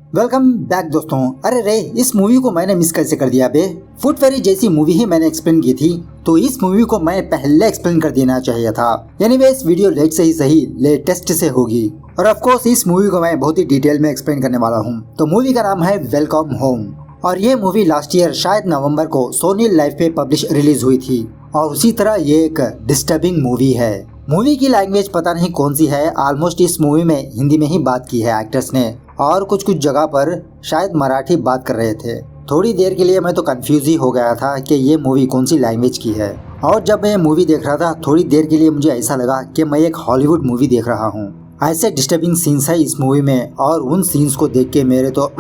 Welcome back दोस्तों। अरे रे, इस मूवी को मैंने मिस कैसे कर दिया बे। फुट फेरी जैसी मूवी ही मैंने एक्सप्लेन की थी, तो इस मूवी को मैं पहले एक्सप्लेन कर देना चाहिए था। एनीवेज, वीडियो लेट से ही सही लेटेस्ट से होगी और ऑफ कोर्स इस मूवी को मैं बहुत ही डिटेल में एक्सप्लेन करने वाला हूँ। तो मूवी का नाम है वेलकम होम और ये मूवी लास्ट ईयर शायद नवंबर को सोनी लाइव पे पब्लिश रिलीज हुई थी और उसी तरह ये एक डिस्टर्बिंग मूवी है। मूवी की लैंग्वेज पता नहीं कौन सी है, ऑलमोस्ट इस मूवी में हिंदी में ही बात की है एक्टर्स ने और कुछ जगह पर शायद मराठी बात कर रहे थे। थोड़ी देर के लिए मैं तो कंफ्यूज ही हो गया था कि ये मूवी कौन सी लैंग्वेज की है और जब मैं मूवी देख रहा था थोड़ी देर के लिए मुझे ऐसा लगा कि मैं एक हॉलीवुड मूवी देख रहा हूँ। ऐसे डिस्टर्बिंग सीन्स है इस मूवी में और उन सीन्स को देख के मेरे तो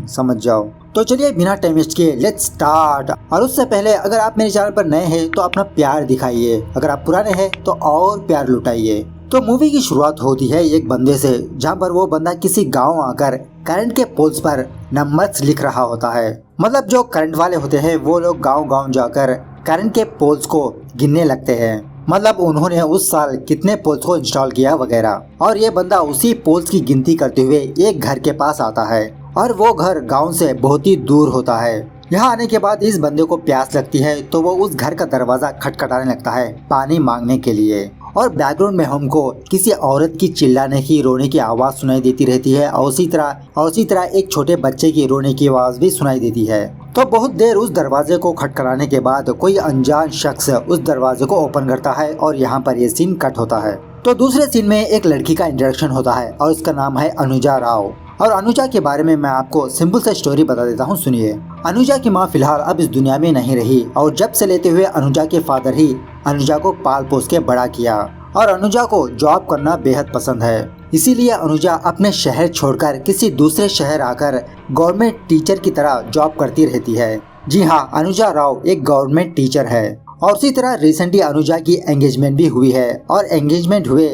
समझ जाओ। तो चलिए बिना टाइम वेस्ट किए लेट्स स्टार्ट। और उससे पहले अगर आप मेरे चैनल पर नए हैं तो अपना प्यार दिखाइए, अगर आप पुराने हैं तो और प्यार लुटाइए। तो मूवी की शुरुआत होती है एक बंदे से, जहाँ पर वो बंदा किसी गांव आकर करंट के पोल्स पर नंबर्स लिख रहा होता है। मतलब जो करंट वाले होते हैं वो लोग गांव-गांव जाकर करंट के पोल्स को गिनने लगते हैं। मतलब उन्होंने उस साल कितने पोल्स को इंस्टॉल किया वगैरह। और ये बंदा उसी पोल्स की गिनती करते हुए एक घर के पास आता है और वो घर गांव से बहुत ही दूर होता है। यहाँ आने के बाद इस बंदे को प्यास लगती है तो वो उस घर का दरवाजा खटखटाने लगता है पानी मांगने के लिए। और बैकग्राउंड में हमको किसी औरत की चिल्लाने की रोने की आवाज सुनाई देती रहती है और उसी तरह एक छोटे बच्चे की रोने की आवाज भी सुनाई देती है। तो बहुत देर उस दरवाजे को खटखटाने के बाद कोई अनजान शख्स उस दरवाजे को ओपन करता है और यहाँ पर ये सीन कट होता है। तो दूसरे सीन में एक लड़की का इंट्रोडक्शन होता है और उसका नाम है अनुजा राव। और अनुजा के बारे में मैं आपको सिंपल सा स्टोरी बता देता हूँ, सुनिए। अनुजा की माँ फिलहाल अब इस दुनिया में नहीं रही और जब से लेते हुए अनुजा के फादर ही अनुजा को पाल पोस के बड़ा किया और अनुजा को जॉब करना बेहद पसंद है। इसीलिए अनुजा अपने शहर छोड़कर किसी दूसरे शहर आकर गवर्नमेंट टीचर की तरह जॉब करती रहती है। जी हाँ, अनुजा राव एक गवर्नमेंट टीचर है। और उसी तरह रिसेंटली अनुजा की एंगेजमेंट भी हुई है और एंगेजमेंट हुए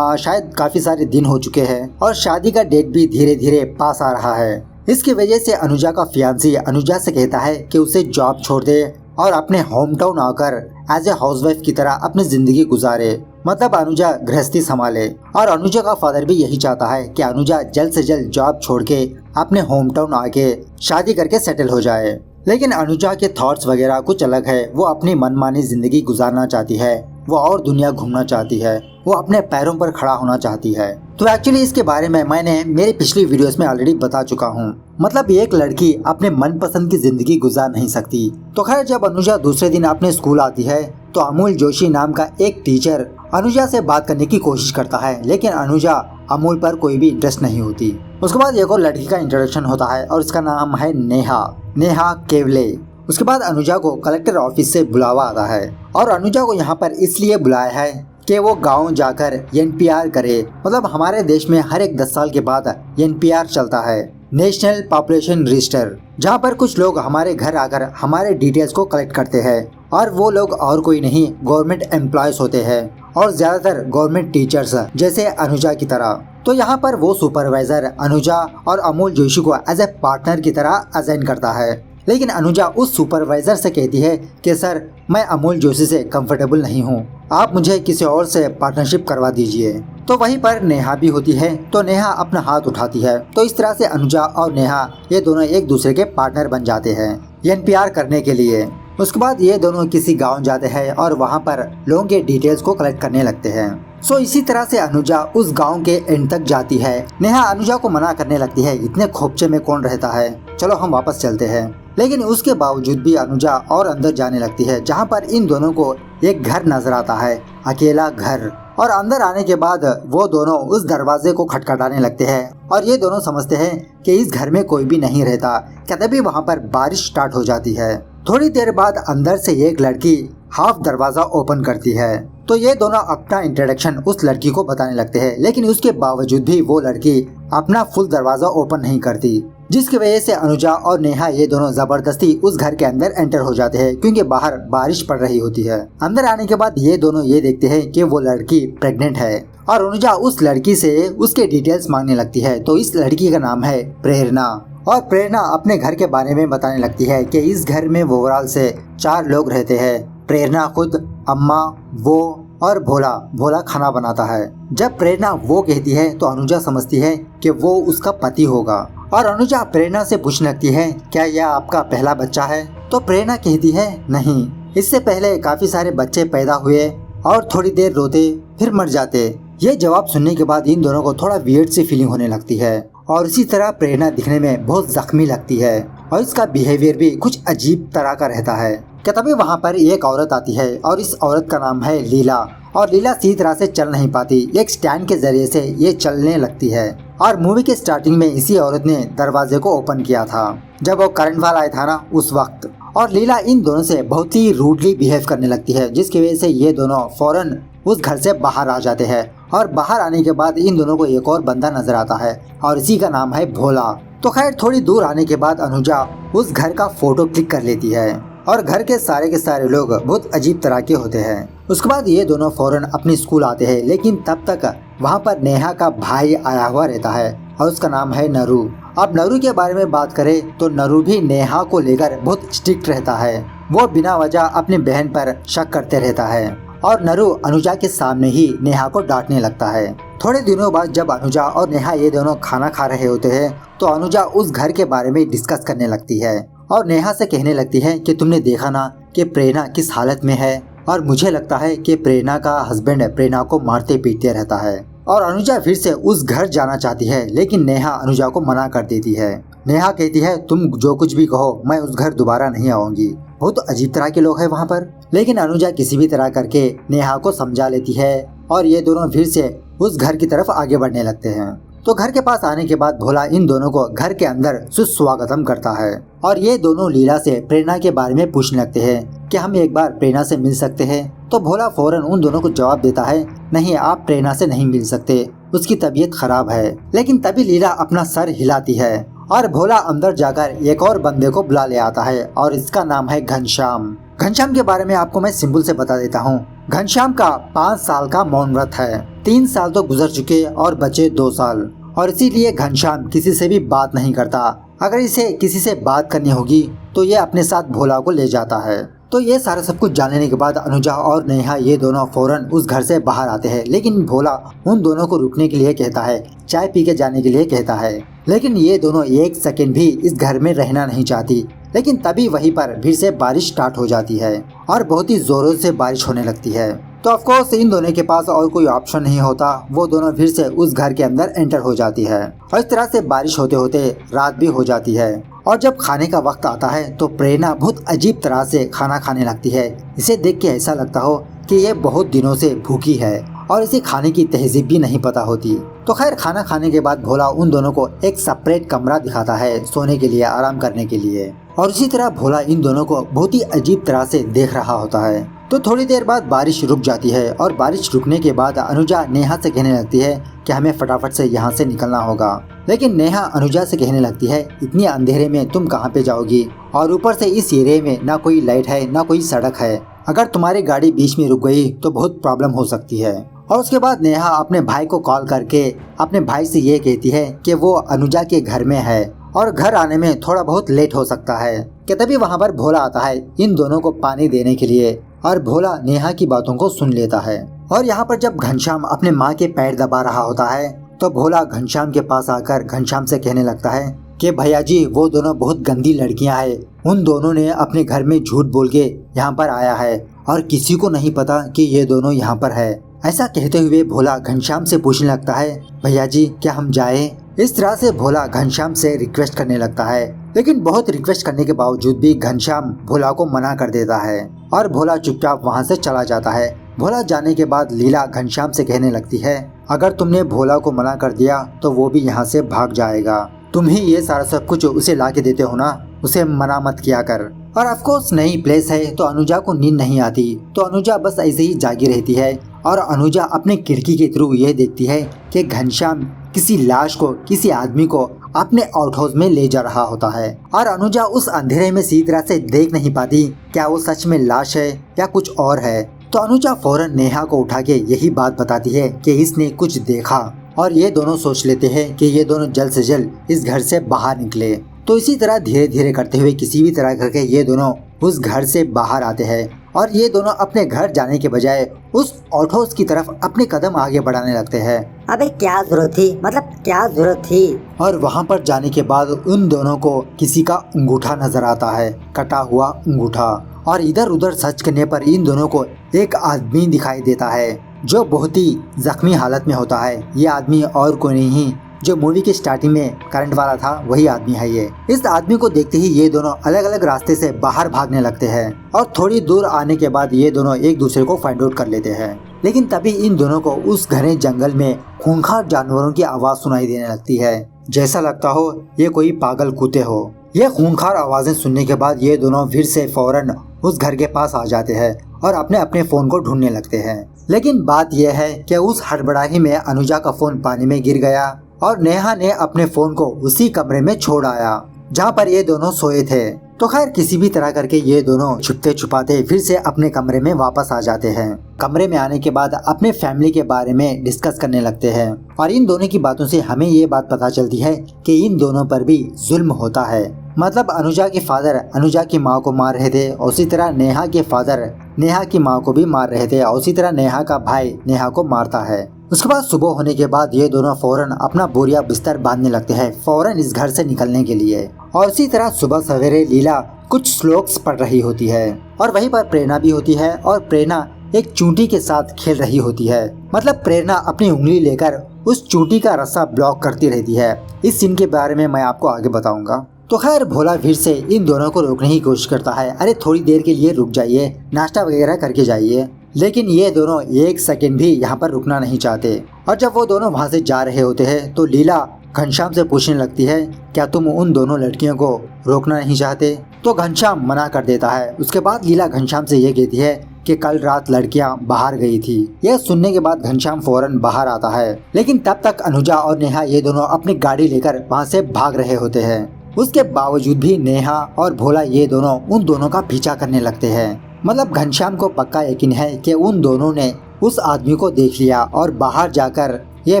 शायद काफी सारे दिन हो चुके हैं और शादी का डेट भी धीरे धीरे पास आ रहा है। इसकी वजह से अनुजा का फियांसी अनुजा से कहता है कि उसे जॉब छोड़ दे और अपने होम टाउन आकर एज ए हाउसवाइफ की तरह अपनी जिंदगी गुजारे। मतलब अनुजा गृहस्थी संभाले। और अनुजा का फादर भी यही चाहता है कि अनुजा जल्द से जल्द जॉब छोड़ के अपने होम टाउन आके शादी करके सेटल हो जाए। लेकिन अनुजा के थॉट्स वगैरह कुछ अलग है। वो अपनी मनमानी जिंदगी गुजारना चाहती है, वो और दुनिया घूमना चाहती है, वो अपने पैरों पर खड़ा होना चाहती है। तो एक्चुअली इसके बारे में मैंने मेरी पिछली वीडियोस में ऑलरेडी बता चुका हूँ। मतलब एक लड़की अपने मनपसंद की जिंदगी गुजार नहीं सकती। तो खैर, जब अनुजा दूसरे दिन अपने स्कूल आती है तो अमूल जोशी नाम का एक टीचर अनुजा से बात करने की कोशिश करता है, लेकिन अनुजा अमूल पर कोई भी इंटरेस्ट नहीं होती। उसके बाद एक और लड़की का इंट्रोडक्शन होता है और उसका नाम है नेहा केवले। उसके बाद अनुजा को कलेक्टर ऑफिस से बुलावा आता है और अनुजा को यहाँ पर इसलिए बुलाया है कि वो गांव जाकर एनपीआर करे। मतलब हमारे देश में हर एक 10 साल के बाद एनपीआर चलता है, नेशनल पॉपुलेशन रजिस्टर, जहाँ पर कुछ लोग हमारे घर आकर हमारे डिटेल्स को कलेक्ट करते हैं और वो लोग और कोई नहीं गवर्नमेंट एम्प्लॉयज होते हैं और ज्यादातर गवर्नमेंट टीचर्स जैसे अनुजा की तरह। तो यहाँ पर वो सुपरवाइजर अनुजा और अमूल जोशी को एज ए पार्टनर की तरह असाइन करता है। लेकिन अनुजा उस सुपरवाइजर से कहती है कि सर, मैं अमूल जोशी से कंफर्टेबल नहीं हूँ, आप मुझे किसी और से पार्टनरशिप करवा दीजिए। तो वहीं पर नेहा भी होती है तो नेहा अपना हाथ उठाती है। तो इस तरह से अनुजा और नेहा ये दोनों एक दूसरे के पार्टनर बन जाते हैं एनपीआर करने के लिए। उसके बाद ये दोनों किसी गांव जाते हैं और वहां पर लोगों के डिटेल्स को कलेक्ट करने लगते हैं। सो इसी तरह से अनुजा उस गांव के एंड तक जाती है। नेहा अनुजा को मना करने लगती है, इतने खोपचे में कौन रहता है, चलो हम वापस चलते हैं। लेकिन उसके बावजूद भी अनुजा और अंदर जाने लगती है, जहाँ पर इन दोनों को एक घर नजर आता है, अकेला घर। और अंदर आने के बाद वो दोनों उस दरवाजे को खटखटाने लगते हैं और ये दोनों समझते हैं कि इस घर में कोई भी नहीं रहता। तभी वहाँ पर बारिश स्टार्ट हो जाती है। थोड़ी देर बाद अंदर से एक लड़की हाफ दरवाजा ओपन करती है। तो ये दोनों अपना इंट्रोडक्शन उस लड़की को बताने लगते हैं, लेकिन उसके बावजूद भी वो लड़की अपना फुल दरवाजा ओपन नहीं करती, जिसकी वजह से अनुजा और नेहा ये दोनों जबरदस्ती उस घर के अंदर एंटर हो जाते हैं क्योंकि बाहर बारिश पड़ रही होती है। अंदर आने के बाद ये दोनों ये देखते हैं कि वो लड़की प्रेग्नेंट है और अनुजा उस लड़की से उसके डिटेल्स मांगने लगती है। तो इस लड़की का नाम है प्रेरणा और प्रेरणा अपने घर के बारे में बताने लगती है कि इस घर में ओवरऑल से 4 लोग रहते हैं। प्रेरणा खुद, अम्मा, वो और भोला खाना बनाता है। जब प्रेरणा वो कहती है तो अनुजा समझती है कि वो उसका पति होगा और अनुजा प्रेरणा से पूछने लगती है, क्या यह आपका पहला बच्चा है? तो प्रेरणा कहती है, नहीं, इससे पहले काफी सारे बच्चे पैदा हुए और थोड़ी देर रोते फिर मर जाते। ये जवाब सुनने के बाद इन दोनों को थोड़ा वियर्ड सी फीलिंग होने लगती है और इसी तरह प्रेरणा दिखने में बहुत जख्मी लगती है और इसका बिहेवियर भी कुछ अजीब तरह का रहता है। क्या तभी वहाँ पर एक औरत आती है और इस औरत का नाम है लीला और लीला सही तरह से चल नहीं पाती, एक स्टैंड के जरिए से ये चलने लगती है और मूवी के स्टार्टिंग में इसी औरत ने दरवाजे को ओपन किया था जब वो करंट वाला आया था ना उस वक्त। और लीला इन दोनों से बहुत ही रूडली बिहेव करने लगती है जिसकी वजह से ये दोनों फौरन उस घर से बाहर आ जाते हैं और बाहर आने के बाद इन दोनों को एक और बंदा नजर आता है और इसी का नाम है भोला। तो खैर थोड़ी दूर आने के बाद अनुजा उस घर का फोटो क्लिक कर लेती है और घर के सारे लोग बहुत अजीब तरह के होते हैं। उसके बाद ये दोनों फौरन अपनी स्कूल आते हैं, लेकिन तब तक वहाँ पर नेहा का भाई आया हुआ रहता है और उसका नाम है नरू। अब नरू के बारे में बात करें तो नरू भी नेहा को लेकर बहुत स्ट्रिक्ट रहता है, वो बिना वजह अपनी बहन पर शक करते रहता है और नरू अनुजा के सामने ही नेहा को डांटने लगता है। थोड़े दिनों बाद जब अनुजा और नेहा ये दोनों खाना खा रहे होते हैं तो अनुजा उस घर के बारे में डिस्कस करने लगती है और नेहा से कहने लगती है कि तुमने देखा ना कि प्रेरणा किस हालत में है और मुझे लगता है कि प्रेरणा का हस्बैंड प्रेरणा को मारते पीटते रहता है। और अनुजा फिर से उस घर जाना चाहती है लेकिन नेहा अनुजा को मना कर देती है। नेहा कहती है, तुम जो कुछ भी कहो मैं उस घर दोबारा नहीं आऊंगी, बहुत अजीब तरह के लोग हैं वहाँ पर। लेकिन अनुजा किसी भी तरह करके नेहा को समझा लेती है और ये दोनों फिर से उस घर की तरफ आगे बढ़ने लगते हैं। तो घर के पास आने के बाद भोला इन दोनों को घर के अंदर सुस्वागतम करता है और ये दोनों लीला से प्रेरणा के बारे में पूछने लगते हैं कि हम एक बार प्रेरणा से मिल सकते हैं। तो भोला फौरन उन दोनों को जवाब देता है, नहीं, आप प्रेरणा से नहीं मिल सकते, उसकी तबीयत खराब है। लेकिन तभी लीला अपना सर हिलाती है और भोला अंदर जाकर एक और बंदे को बुला ले आता है और इसका नाम है घनश्याम। घनश्याम के बारे में आपको मैं सिंपल से बता देता हूँ। घनश्याम का 5 साल का मौन व्रत है, 3 साल तो गुजर चुके और बचे 2 साल और इसीलिए घनश्याम किसी से भी बात नहीं करता। अगर इसे किसी से बात करनी होगी तो ये अपने साथ भोला को ले जाता है। तो ये सारा सब कुछ जानने के बाद अनुजा और नेहा ये दोनों फौरन उस घर से बाहर आते हैं, लेकिन भोला उन दोनों को रुकने के लिए कहता है, चाय पी के जाने के लिए कहता है। लेकिन ये दोनों एक सेकंड भी इस घर में रहना नहीं चाहती। लेकिन तभी वहीं पर फिर से बारिश स्टार्ट हो जाती है और बहुत ही जोरों से बारिश होने लगती है। तो ऑफ कोर्स इन दोनों के पास और कोई ऑप्शन नहीं होता, वो दोनों फिर से उस घर के अंदर एंटर हो जाती है और इस तरह से बारिश होते होते रात भी हो जाती है। और जब खाने का वक्त आता है तो प्रेरणा बहुत अजीब तरह से खाना खाने लगती है। इसे देख के ऐसा लगता हो कि ये बहुत दिनों से भूखी है और इसे खाने की तहजीब भी नहीं पता होती। तो खैर खाना खाने के बाद भोला उन दोनों को एक सेपरेट कमरा दिखाता है सोने के लिए, आराम करने के लिए। और इसी तरह भोला इन दोनों को बहुत ही अजीब तरह से देख रहा होता है। तो थोड़ी देर बाद बारिश रुक जाती है और बारिश रुकने के बाद अनुजा नेहा से कहने लगती है कि हमें फटाफट से यहाँ से निकलना होगा। लेकिन नेहा अनुजा से कहने लगती है, इतने अंधेरे में तुम कहाँ पे जाओगी और ऊपर से इस एरिया में ना कोई लाइट है ना कोई सड़क है, अगर तुम्हारी गाड़ी बीच में रुक गई तो बहुत प्रॉब्लम हो सकती है। और उसके बाद नेहा अपने भाई को कॉल करके अपने भाई से ये कहती है कि वो अनुजा के घर में है और घर आने में थोड़ा बहुत लेट हो सकता है। कि तभी वहाँ पर भोला आता है इन दोनों को पानी देने के लिए और भोला नेहा की बातों को सुन लेता है। और यहाँ पर जब घनश्याम अपने माँ के पैर दबा रहा होता है तो भोला घनश्याम के पास आकर घनश्याम से कहने लगता है कि भैया जी वो दोनों बहुत गंदी लड़कियां हैं, उन दोनों ने अपने घर में झूठ बोल के यहाँ पर आया है और किसी को नहीं पता कि ये दोनों यहाँ पर है। ऐसा कहते हुए भोला घनश्याम से पूछने लगता है, भैया जी क्या हम जाएं? इस तरह से भोला घनश्याम से रिक्वेस्ट करने लगता है, लेकिन बहुत रिक्वेस्ट करने के बावजूद भी घनश्याम भोला को मना कर देता है और भोला चुपचाप वहाँ से चला जाता है। भोला जाने के बाद लीला घनश्याम से कहने लगती है, अगर तुमने भोला को मना कर दिया तो वो भी यहाँ से भाग जाएगा, तुम ही ये सारा सब कुछ उसे ला के देते हो ना, उसे मना मत किया कर। और ऑफकोर्स नई प्लेस है तो अनुजा को नींद नहीं आती, तो अनुजा बस ऐसे ही जागी रहती है और अनुजा अपने खिड़की के थ्रू ये देखती है कि घनश्याम किसी लाश को, किसी आदमी को अपने आउट हाउस में ले जा रहा होता है और अनुजा उस अंधेरे में सीधी तरह से देख नहीं पाती क्या वो सच में लाश है या कुछ और है। तो अनुजा फौरन नेहा को उठा के यही बात बताती है कि इसने कुछ देखा और ये दोनों सोच लेते हैं कि ये दोनों जल्द से जल्द इस घर से बाहर निकले। तो इसी तरह धीरे धीरे करते हुए किसी भी तरह करके ये दोनों उस घर से बाहर आते हैं और ये दोनों अपने घर जाने के बजाय उस ऑटोस की तरफ अपने कदम आगे बढ़ाने लगते हैं। अबे क्या जरूरत थी, मतलब क्या जरूरत थी। और वहाँ पर जाने के बाद उन दोनों को किसी का अंगूठा नजर आता है, कटा हुआ अंगूठा। और इधर उधर सर्च करने पर इन दोनों को एक आदमी दिखाई देता है जो बहुत ही जख्मी हालत में होता है। ये आदमी और कोई नहीं, जो मूवी के स्टार्टिंग में करंट वाला था वही आदमी है ये। इस आदमी को देखते ही ये दोनों अलग अलग रास्ते से बाहर भागने लगते हैं और थोड़ी दूर आने के बाद ये दोनों एक दूसरे को फाइंड आउट कर लेते हैं। लेकिन तभी इन दोनों को उस घने जंगल में खूंखार जानवरों की आवाज सुनाई देने लगती है, जैसा लगता हो ये कोई पागल कुत्ते हो। ये खूंखार आवाजें सुनने के बाद ये दोनों फिर से फौरन उस घर के पास आ जाते हैं और अपने अपने फोन को ढूंढने लगते हैं। लेकिन बात यह है कि उस हड़बड़ाहट में अनुजा का फोन पानी में गिर गया और नेहा ने अपने फोन को उसी कमरे में छोड़ आया जहाँ पर ये दोनों सोए थे। तो खैर किसी भी तरह करके ये दोनों छुपते छुपाते फिर से अपने कमरे में वापस आ जाते हैं। कमरे में आने के बाद अपने फैमिली के बारे में डिस्कस करने लगते हैं और इन दोनों की बातों से हमें ये बात पता चलती है कि इन दोनों पर भी जुल्म होता है। मतलब अनुजा के फादर अनुजा की माँ को मार रहे थे, उसी तरह नेहा के फादर नेहा की माँ को भी मार रहे थे और उसी तरह नेहा का भाई नेहा को मारता है। उसके बाद सुबह होने के बाद ये दोनों फौरन अपना बोरिया बिस्तर बांधने लगते हैं, फौरन इस घर से निकलने के लिए। और इसी तरह सुबह सवेरे लीला कुछ श्लोक्स पढ़ रही होती है और वहीं पर प्रेरणा भी होती है और प्रेरणा एक चूंटी के साथ खेल रही होती है। मतलब प्रेरणा अपनी उंगली लेकर उस चूंटी का रस्सा ब्लॉक करती रहती है। इस सीन के बारे में मैं आपको आगे बताऊंगा। तो खैर भोला फिर से इन दोनों को रोकने की कोशिश करता है, अरे थोड़ी देर के लिए रुक जाइए, नाश्ता वगैरह करके जाइए। लेकिन ये दोनों एक सेकंड भी यहाँ पर रुकना नहीं चाहते। और जब वो दोनों वहाँ से जा रहे होते हैं तो लीला घनश्याम से पूछने लगती है, क्या तुम उन दोनों लड़कियों को रोकना नहीं चाहते? तो घनश्याम मना कर देता है। उसके बाद लीला घनश्याम से ये कहती है कि कल रात लड़कियां बाहर गई थी। यह सुनने के बाद घनश्याम फौरन बाहर आता है, लेकिन तब तक अनुजा और नेहा ये दोनों अपनी गाड़ी लेकर वहाँ से भाग रहे होते हैं। उसके बावजूद भी नेहा और भोला ये दोनों उन दोनों का पीछा करने लगते हैं। मतलब घनश्याम को पक्का यकीन है कि उन दोनों ने उस आदमी को देख लिया और बाहर जाकर यह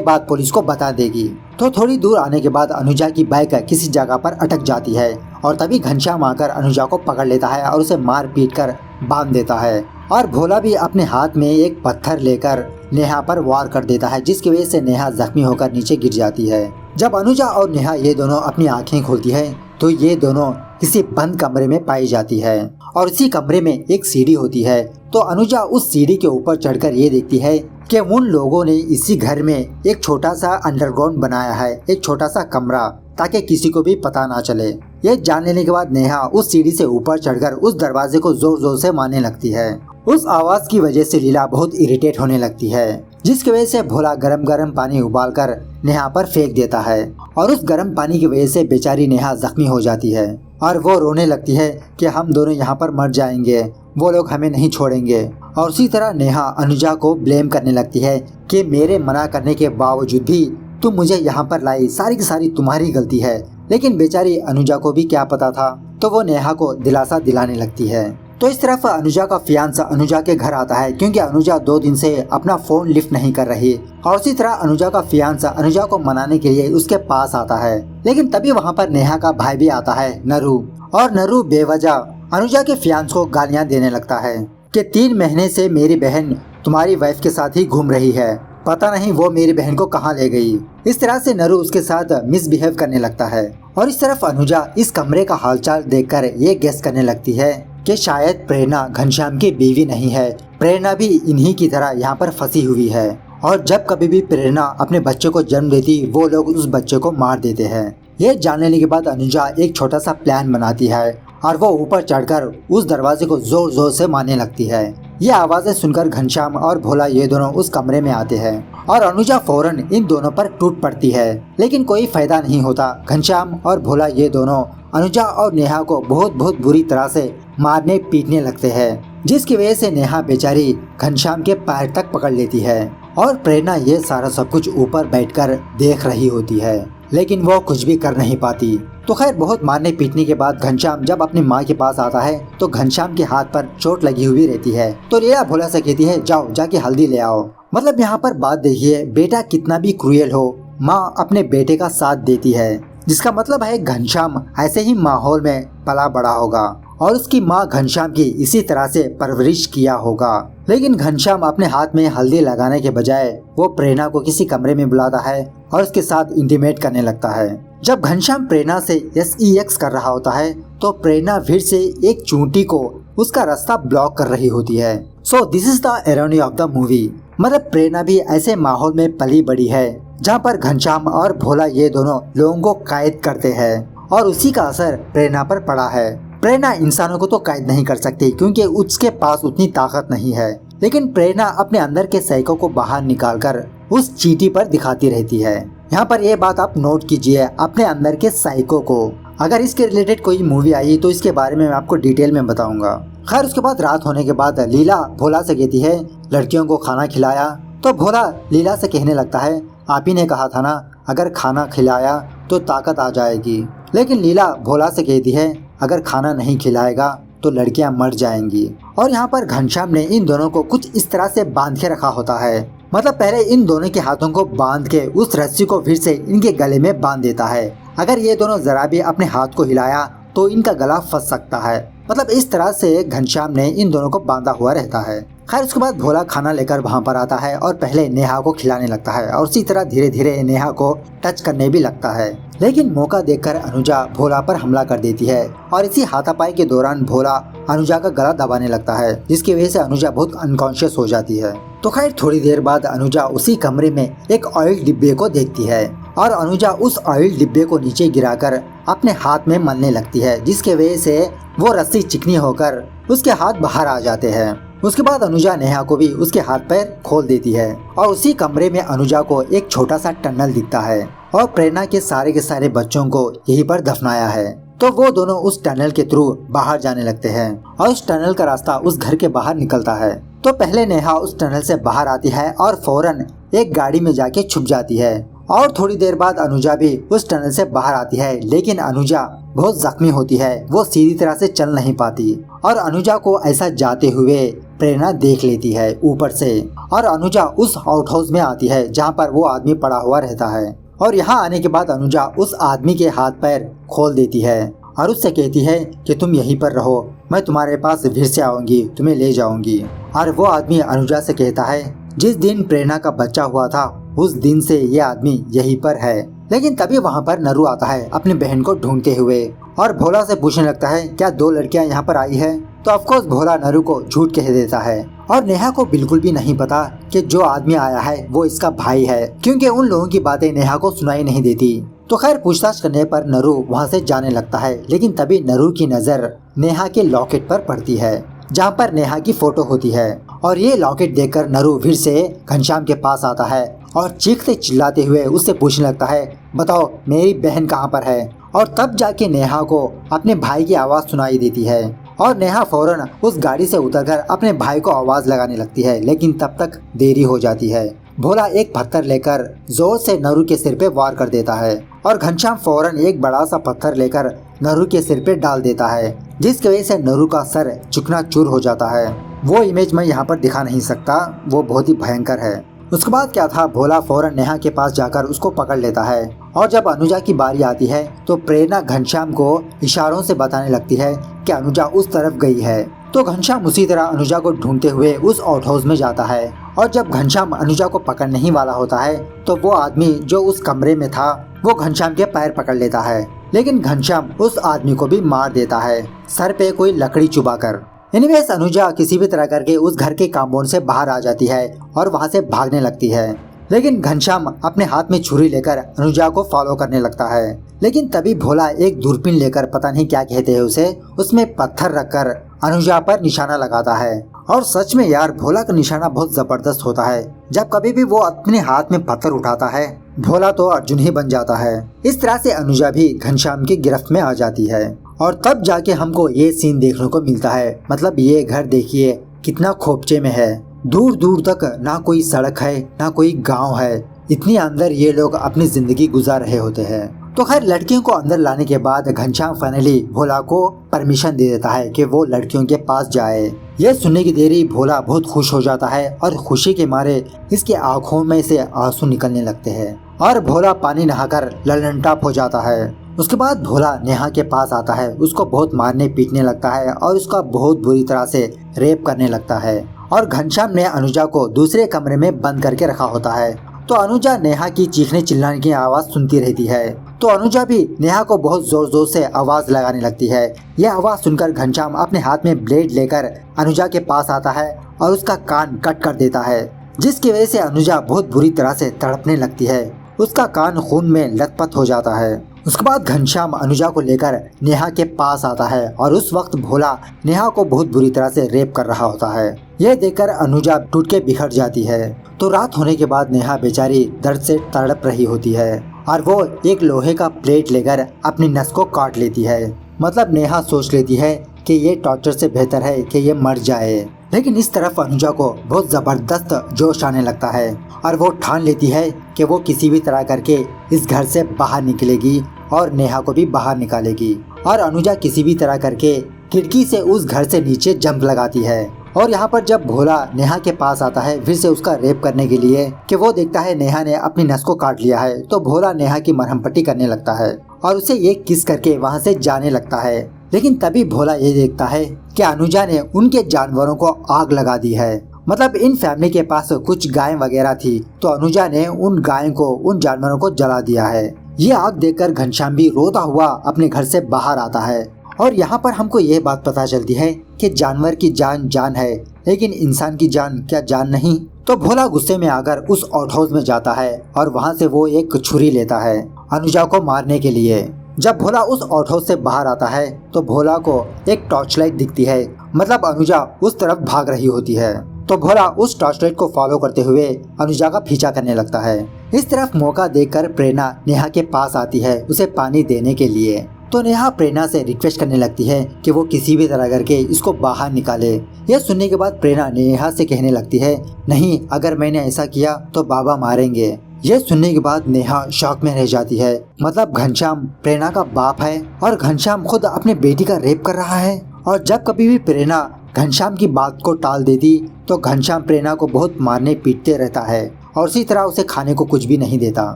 बात पुलिस को बता देगी। तो थोड़ी दूर आने के बाद अनुजा की बाइक किसी जगह पर अटक जाती है और तभी घनश्याम आकर अनुजा को पकड़ लेता है और उसे मार पीट कर बांध देता है। और भोला भी अपने हाथ में एक पत्थर लेकर नेहा पर वार कर देता है, जिसकी वजह से नेहा जख्मी होकर नीचे गिर जाती है। जब अनुजा और नेहा ये दोनों अपनी आंखें खोलती है तो ये दोनों किसी बंद कमरे में पाई जाती है और इसी कमरे में एक सीढ़ी होती है। तो अनुजा उस सीढ़ी के ऊपर चढ़कर ये देखती है कि उन लोगों ने इसी घर में एक छोटा सा अंडरग्राउंड बनाया है, एक छोटा सा कमरा, ताकि किसी को भी पता ना चले। ये जान लेने के बाद नेहा उस सीढ़ी से ऊपर चढ़कर उस दरवाजे को जोर जोर से मारने लगती है। उस आवाज की वजह से लीला बहुत इरिटेट होने लगती है, जिसकी वजह से भोला गरम गरम पानी उबालकर नेहा पर फेंक देता है और उस गरम पानी की वजह से बेचारी नेहा जख्मी हो जाती है और वो रोने लगती है कि हम दोनों यहाँ पर मर जाएंगे, वो लोग हमें नहीं छोड़ेंगे। और उसी तरह नेहा अनुजा को ब्लेम करने लगती है कि मेरे मना करने के बावजूद भी तुम मुझे यहाँ पर लाई, सारी की सारी तुम्हारी गलती है। लेकिन बेचारी अनुजा को भी क्या पता था, तो वो नेहा को दिलासा दिलाने लगती है। तो इस तरफ अनुजा का फियांसा अनुजा के घर आता है, क्योंकि अनुजा 2 दिन से अपना फोन लिफ्ट नहीं कर रही। और उसी तरह अनुजा का फियांसा अनुजा को मनाने के लिए उसके पास आता है। लेकिन तभी वहाँ पर नेहा का भाई भी आता है, नरू। और नरू बेवजह अनुजा के फियांस को गालियाँ देने लगता है कि 3 महीने से मेरी बहन तुम्हारी वाइफ के साथ ही घूम रही है, पता नहीं वो मेरी बहन को कहाँ ले गई। इस तरह से नरू उसके साथ मिसबिहेव करने लगता है। और इस तरफ अनुजा इस कमरे का हालचाल देखकर ये गेस करने लगती है कि शायद प्रेरणा घनश्याम की बीवी नहीं है, प्रेरणा भी इन्हीं की तरह यहाँ पर फंसी हुई है। और जब कभी भी प्रेरणा अपने बच्चे को जन्म देती वो लोग उस बच्चे को मार देते हैं। ये जान लेने के बाद अनुजा एक छोटा सा प्लान बनाती है और वो ऊपर चढ़कर उस दरवाजे को जोर जोर से मारने लगती है। ये आवाजें सुनकर घनश्याम और भोला ये दोनों उस कमरे में आते हैं और अनुजा फौरन इन दोनों पर टूट पड़ती है, लेकिन कोई फायदा नहीं होता। घनश्याम और भोला ये दोनों अनुजा और नेहा को बहुत बुरी तरह से मारने पीटने लगते हैं, जिसकी वजह से नेहा बेचारी घनश्याम के पैर तक पकड़ लेती है। और प्रेरणा ये सारा सब कुछ ऊपर बैठकर देख रही होती है, लेकिन वो कुछ भी कर नहीं पाती। तो खैर बहुत मारने पीटने के बाद घनश्याम जब अपनी माँ के पास आता है तो घनश्याम के हाथ पर चोट लगी हुई रहती है। तो लीला भोला से कहती है, जाओ जाके हल्दी ले आओ। मतलब यहाँ पर बात देखिए, बेटा कितना भी क्रूएल हो, माँ अपने बेटे का साथ देती है, जिसका मतलब है घनश्याम ऐसे ही माहौल में पला बड़ा होगा और उसकी माँ घनश्याम की इसी तरह से परवरिश किया होगा। लेकिन घनश्याम अपने हाथ में हल्दी लगाने के बजाय वो प्रेरणा को किसी कमरे में बुलाता है और उसके साथ इंटीमेट करने लगता है। जब घनश्याम प्रेरणा से SEX कर रहा होता है तो प्रेरणा फिर से एक चूंटी को उसका रास्ता ब्लॉक कर रही होती है। So this is the irony of the movie. मतलब प्रेरणा भी ऐसे माहौल में पली बड़ी है जहाँ पर घनश्याम और भोला ये दोनों लोगों को कैद करते हैं और उसी का असर प्रेरणा पर पड़ा है। प्रेरणा इंसानों को तो कैद नहीं कर सकती क्योंकि उसके पास उतनी ताकत नहीं है, लेकिन प्रेरणा अपने अंदर के साइको को बाहर निकालकर उस चींटी पर दिखाती रहती है। यहाँ पर ये बात आप नोट कीजिए, अपने अंदर के साइको को। अगर इसके रिलेटेड कोई मूवी आई तो इसके बारे में मैं आपको डिटेल में बताऊंगा। खैर उसके बाद रात होने के बाद लीला भोला से कहती है लड़कियों को खाना खिलाया। तो भोला लीला से कहने लगता है आप ही ने कहा था ना अगर खाना खिलाया तो ताकत आ जाएगी। लेकिन लीला भोला से कहती है अगर खाना नहीं खिलाएगा तो लड़कियां मर जाएंगी। और यहाँ पर घनश्याम ने इन दोनों को कुछ इस तरह से बांध के रखा होता है। मतलब पहले इन दोनों के हाथों को बांध के उस रस्सी को फिर से इनके गले में बांध देता है। अगर ये दोनों जरा भी अपने हाथ को हिलाया तो इनका गला फंस सकता है। मतलब इस तरह से घनश्याम ने इन दोनों को बांधा हुआ रहता है। खैर उसके बाद भोला खाना लेकर वहाँ पर आता है और पहले नेहा को खिलाने लगता है और उसी तरह धीरे धीरे नेहा को टच करने भी लगता है। लेकिन मौका देखकर अनुजा भोला पर हमला कर देती है और इसी हाथापाई के दौरान भोला अनुजा का गला दबाने लगता है, जिसकी वजह से अनुजा बहुत अनकॉन्शियस हो जाती है। तो खैर थोड़ी देर बाद अनुजा उसी कमरे में एक ऑयल डिब्बे को देखती है और अनुजा उस ऑयल डिब्बे को नीचे गिराकर अपने हाथ में मलने लगती है, जिसके वजह से वो रस्सी चिकनी होकर उसके हाथ बाहर आ जाते हैं। उसके बाद अनुजा नेहा को भी उसके हाथ पैर खोल देती है और उसी कमरे में अनुजा को एक छोटा सा टनल दिखता है और प्रेरणा के सारे बच्चों को यहीं पर दफनाया है। तो वो दोनों उस टनल के थ्रू बाहर जाने लगते हैं और उस टनल का रास्ता उस घर के बाहर निकलता है। तो पहले नेहा उस टनल से बाहर आती है और फौरन एक गाड़ी में जाके छुप जाती है और थोड़ी देर बाद अनुजा भी उस टनल से बाहर आती है। लेकिन अनुजा बहुत जख्मी होती है, वो सीधी तरह से चल नहीं पाती और अनुजा को ऐसा जाते हुए प्रेरणा देख लेती है ऊपर से और अनुजा उस आउट हाउस में आती है जहाँ पर वो आदमी पड़ा हुआ रहता है। और यहाँ आने के बाद अनुजा उस आदमी के हाथ पैर खोल देती है और उससे कहती है कि तुम यहीं पर रहो, मैं तुम्हारे पास फिर से आऊंगी, तुम्हें ले जाऊंगी। और वो आदमी अनुजा से कहता है जिस दिन प्रेरणा का बच्चा हुआ था उस दिन से ये आदमी यहीं पर है। लेकिन तभी वहाँ पर नरू आता है अपनी बहन को ढूंढते हुए और भोला से पूछने लगता है क्या 2 लड़कियाँ यहाँ पर आई है। तो ऑफकोर्स भोला नरू को झूठ कह देता है और नेहा को बिल्कुल भी नहीं पता कि जो आदमी आया है वो इसका भाई है, क्योंकि उन लोगों की बातें नेहा को सुनाई नहीं देती। तो खैर पूछताछ करने पर नरू वहाँ से जाने लगता है। लेकिन तभी नरू की नजर नेहा के लॉकेट पर पड़ती है जहाँ पर नेहा की फोटो होती है और ये लॉकेट देखकर नरू फिर से घनश्याम के पास आता है और चीखते चिल्लाते हुए उससे पूछने लगता है बताओ मेरी बहन कहाँ पर है। और तब जाके नेहा को अपने भाई की आवाज़ सुनाई देती है और नेहा फौरन उस गाड़ी से उतरकर अपने भाई को आवाज़ लगाने लगती है। लेकिन तब तक देरी हो जाती है। भोला एक पत्थर लेकर जोर से नरू के सिर पे वार कर देता है और घनश्याम फौरन एक बड़ा सा पत्थर लेकर नरू के सिर पे डाल देता है, जिसकी वजह से नरू का सर चूर हो जाता है। वो इमेज मैं यहाँ पर दिखा नहीं सकता, वो बहुत ही भयंकर है। उसके बाद क्या था, भोला फौरन नेहा के पास जाकर उसको पकड़ लेता है और जब अनुजा की बारी आती है तो प्रेरणा घनश्याम को इशारों से बताने लगती है कि अनुजा उस तरफ गई है। तो घनश्याम उसी तरह अनुजा को ढूंढते हुए उस आउट हाउस में जाता है और जब घनश्याम अनुजा को पकड़ने ही वाला होता है तो वो आदमी जो उस कमरे में था वो घनश्याम के पैर पकड़ लेता है। लेकिन घनश्याम उस आदमी को भी मार देता है सर पे कोई लकड़ी चुबाकर। एनीवेज अनुजा किसी भी तरह करके उस घर के कांपाउंड से बाहर आ जाती है और वहाँ से भागने लगती है। लेकिन घनश्याम अपने हाथ में छुरी लेकर अनुजा को फॉलो करने लगता है। लेकिन तभी भोला एक दूरबीन लेकर पता नहीं क्या कहते हैं उसे, उसमें पत्थर रखकर अनुजा पर निशाना लगाता है। और सच में यार भोला का निशाना बहुत जबरदस्त होता है। जब कभी भी वो अपने हाथ में पत्थर उठाता है भोला तो अर्जुन ही बन जाता है। इस तरह से अनुजा भी घनश्याम की गिरफ्त में आ जाती है और तब जाके हमको ये सीन देखने को मिलता है। मतलब ये घर देखिए कितना खोपचे में है, दूर दूर तक ना कोई सड़क है ना कोई गांव है, इतनी अंदर ये लोग अपनी जिंदगी गुजार रहे होते हैं। तो खैर लड़कियों को अंदर लाने के बाद घनश्याम फाइनली भोला को परमिशन दे देता है कि वो लड़कियों के पास जाए। ये सुनने की देरी भोला बहुत खुश हो जाता है और खुशी के मारे इसके आंखों में से आंसू निकलने लगते हैं और भोला पानी नहाकर ललनटाप हो जाता है। उसके बाद भोला नेहा के पास आता है, उसको बहुत मारने पीटने लगता है और उसका बहुत बुरी तरह से रेप करने लगता है। और घनश्याम ने अनुजा को दूसरे कमरे में बंद करके रखा होता है। तो अनुजा नेहा की चीखने चिल्लाने की आवाज सुनती रहती है। तो अनुजा भी नेहा को बहुत जोर जोर से आवाज लगाने लगती है। यह आवाज सुनकर घनश्याम अपने हाथ में ब्लेड लेकर अनुजा के पास आता है और उसका कान कट कर देता है, जिसकी वजह से अनुजा बहुत बुरी तरह से तड़पने लगती है। उसका कान खून में लथपथ हो जाता है। उसके बाद घनश्याम अनुजा को लेकर नेहा के पास आता है और उस वक्त भोला नेहा को बहुत बुरी तरह से रेप कर रहा होता है। यह देखकर अनुजा टूट के बिखर जाती है। तो रात होने के बाद नेहा बेचारी दर्द से तड़प रही होती है और वो एक लोहे का प्लेट लेकर अपनी नस को काट लेती है। मतलब नेहा सोच लेती है कि ये टॉर्चर से बेहतर है कि ये मर जाए। लेकिन इस तरफ अनुजा को बहुत जबरदस्त जोश आने लगता है और वो ठान लेती है कि वो किसी भी तरह करके इस घर से बाहर निकलेगी और नेहा को भी बाहर निकालेगी। और अनुजा किसी भी तरह करके खिड़की से उस घर से नीचे जंप लगाती है। और यहाँ पर जब भोला नेहा के पास आता है फिर से उसका रेप करने के लिए कि वो देखता है नेहा ने अपनी नस को काट लिया है, तो भोला नेहा की मरहम पट्टी करने लगता है और उसे ये किस करके वहाँ से जाने लगता है। लेकिन तभी भोला ये देखता है कि अनुजा ने उनके जानवरों को आग लगा दी है। मतलब इन फैमिली के पास कुछ गाय वगैरह थी, तो अनुजा ने उन गायों को, उन जानवरों को जला दिया है। ये आग देखकर घनश्याम भी रोता हुआ अपने घर से बाहर आता है। और यहाँ पर हमको ये बात पता चलती है कि जानवर की जान जान है, लेकिन इंसान की जान क्या जान नहीं। तो भोला गुस्से में आकर उस आउट हाउस में जाता है और वहाँ से वो एक छुरी लेता है अनुजा को मारने के लिए। जब भोला उस आउट हाउस से बाहर आता है तो भोला को एक टॉर्च लाइट दिखती है। मतलब अनुजा उस तरफ भाग रही होती है। तो भोला उस टॉर्च लाइट को फॉलो करते हुए अनुजा का पीछा करने लगता है। इस तरफ मौका देखकर प्रेरणा नेहा के पास आती है उसे पानी देने के लिए। तो नेहा प्रेरणा से रिक्वेस्ट करने लगती है कि वो किसी भी तरह करके इसको बाहर निकाले। यह सुनने के बाद प्रेरणा नेहा से कहने लगती है, नहीं, अगर मैंने ऐसा किया तो बाबा मारेंगे। यह सुनने के बाद नेहा शॉक में रह जाती है। मतलब घनश्याम प्रेरणा का बाप है और घनश्याम खुद अपने बेटी का रेप कर रहा है। और जब कभी भी प्रेरणा घनश्याम की बात को टाल देती तो घनश्याम प्रेरणा को बहुत मारने पीटते रहता है और इसी तरह उसे खाने को कुछ भी नहीं देता।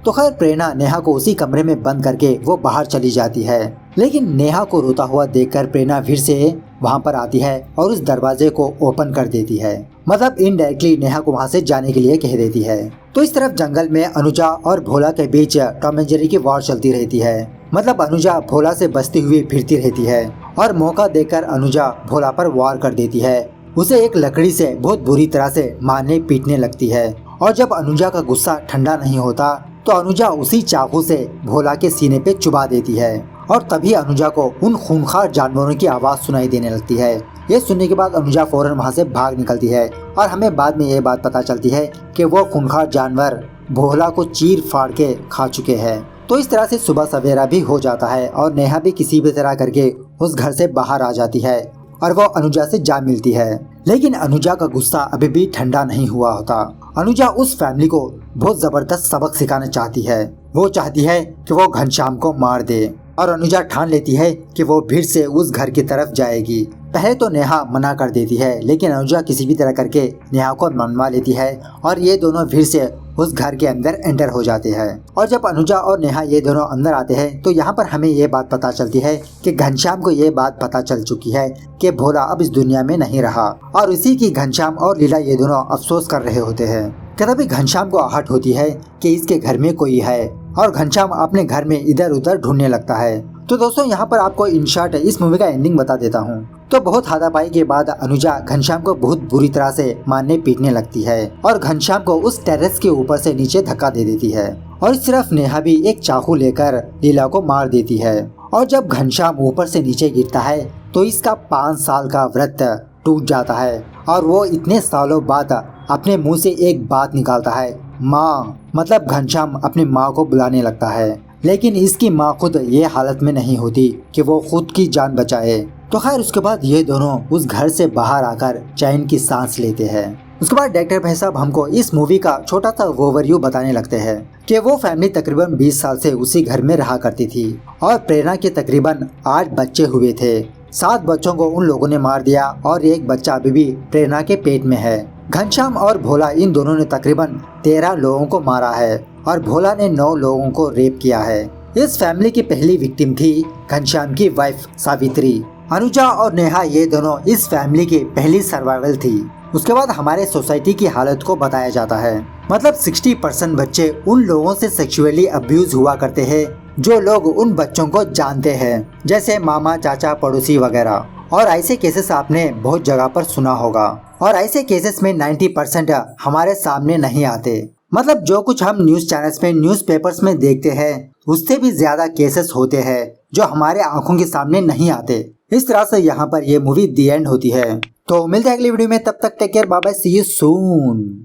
तो खैर प्रेरणा नेहा को उसी कमरे में बंद करके वो बाहर चली जाती है। लेकिन नेहा को रोता हुआ देखकर प्रेरणा फिर से वहाँ पर आती है और उस दरवाजे को ओपन कर देती है। मतलब इनडायरेक्टली नेहा को वहाँ से जाने के लिए कह देती है। तो इस तरफ जंगल में अनुजा और भोला के बीच टॉम एंड जेरी की वॉर चलती रहती है। मतलब अनुजा भोला से बचती हुई फिरती रहती है और मौका देकर अनुजा भोला पर वार कर देती है। उसे एक लकड़ी से बहुत बुरी तरह से मारने पीटने लगती है। और जब अनुजा का गुस्सा ठंडा नहीं होता तो अनुजा उसी चाकू से भोला के सीने पे चुबा देती है। और तभी अनुजा को उन खूंखार जानवरों की आवाज सुनाई देने लगती है। ये सुनने के बाद अनुजा फौरन वहाँ से भाग निकलती है और हमें बाद में ये बात पता चलती है कि वो खूंखार जानवर भोला को चीर फाड़ के खा चुके हैं। तो इस तरह से सुबह सवेरा भी हो जाता है और नेहा भी किसी भी तरह करके उस घर से बाहर आ जाती है और वो अनुजा से जा मिलती है। लेकिन अनुजा का गुस्सा अभी भी ठंडा नहीं हुआ होता। अनुजा उस फैमिली को बहुत जबरदस्त सबक सिखाना चाहती है। वो चाहती है कि वो घनश्याम को मार दे और अनुजा ठान लेती है कि वो फिर से उस घर की तरफ जाएगी। पहले तो नेहा मना कर देती है, लेकिन अनुजा किसी भी तरह करके नेहा को मनवा लेती है और ये दोनों फिर से उस घर के अंदर एंटर हो जाते हैं। और जब अनुजा और नेहा ये दोनों अंदर आते हैं तो यहाँ पर हमें ये बात पता चलती है कि घनश्याम को ये बात पता चल चुकी है कि भोला अब इस दुनिया में नहीं रहा। और इसी की घनश्याम और लीला ये दोनों अफसोस कर रहे होते हैं। तभी घनश्याम को आहट होती है कि इसके घर में कोई है और घनश्याम अपने घर में इधर उधर ढूंढने लगता है। तो दोस्तों यहाँ पर आपको इन शॉर्ट इस मूवी का एंडिंग बता देता हूँ। तो बहुत हाथापाई के बाद अनुजा घनश्याम को बहुत बुरी तरह से मारने पीटने लगती है और घनश्याम को उस टेरेस के ऊपर से नीचे धक्का दे देती है। और सिर्फ नेहा भी एक चाकू लेकर लीला को मार देती है। और जब घनश्याम ऊपर से नीचे गिरता है तो इसका 5 साल का व्रत टूट जाता है और वो इतने सालों बाद अपने मुंह से एक बात निकालता है, माँ। मतलब घनश्याम अपनी माँ को बुलाने लगता है, लेकिन इसकी माँ खुद ये हालत में नहीं होती कि वो खुद की जान बचाए। तो खैर उसके बाद ये दोनों उस घर से बाहर आकर चैन की सांस लेते हैं। उसके बाद डायरेक्टर भाई साहब हमको इस मूवी का छोटा सा ओवरव्यू बताने लगते हैं कि वो फैमिली तकरीबन 20 साल से उसी घर में रहा करती थी और प्रेरणा के तकरीबन 8 बच्चे हुए थे। 7 बच्चों को उन लोगों ने मार दिया और एक बच्चा अभी भी प्रेरणा के पेट में है। घनश्याम और भोला इन दोनों ने तकरीबन 13 लोगों को मारा है और भोला ने 9 लोगों को रेप किया है। इस फैमिली की पहली विक्टिम थी घनश्याम की वाइफ सावित्री। अनुजा और नेहा ये दोनों इस फैमिली की पहली सर्वाइवल थी। उसके बाद हमारे सोसाइटी की हालत को बताया जाता है। मतलब 60% बच्चे उन लोगों से सेक्सुअली अब्यूज हुआ करते हैं जो लोग उन बच्चों को जानते हैं, जैसे मामा, चाचा, पड़ोसी वगैरह। और ऐसे केसेस आपने बहुत जगह पर सुना होगा। और ऐसे केसेस में 90% हमारे सामने नहीं आते। मतलब जो कुछ हम न्यूज चैनल्स में, न्यूज पेपर्स में देखते हैं, उससे भी ज्यादा केसेस होते हैं जो हमारे आंखों के सामने नहीं आते। इस तरह से यहाँ पर ये मूवी दी एंड होती है। तो मिलते हैं अगली वीडियो में, तब तक take care, bye bye, see you soon.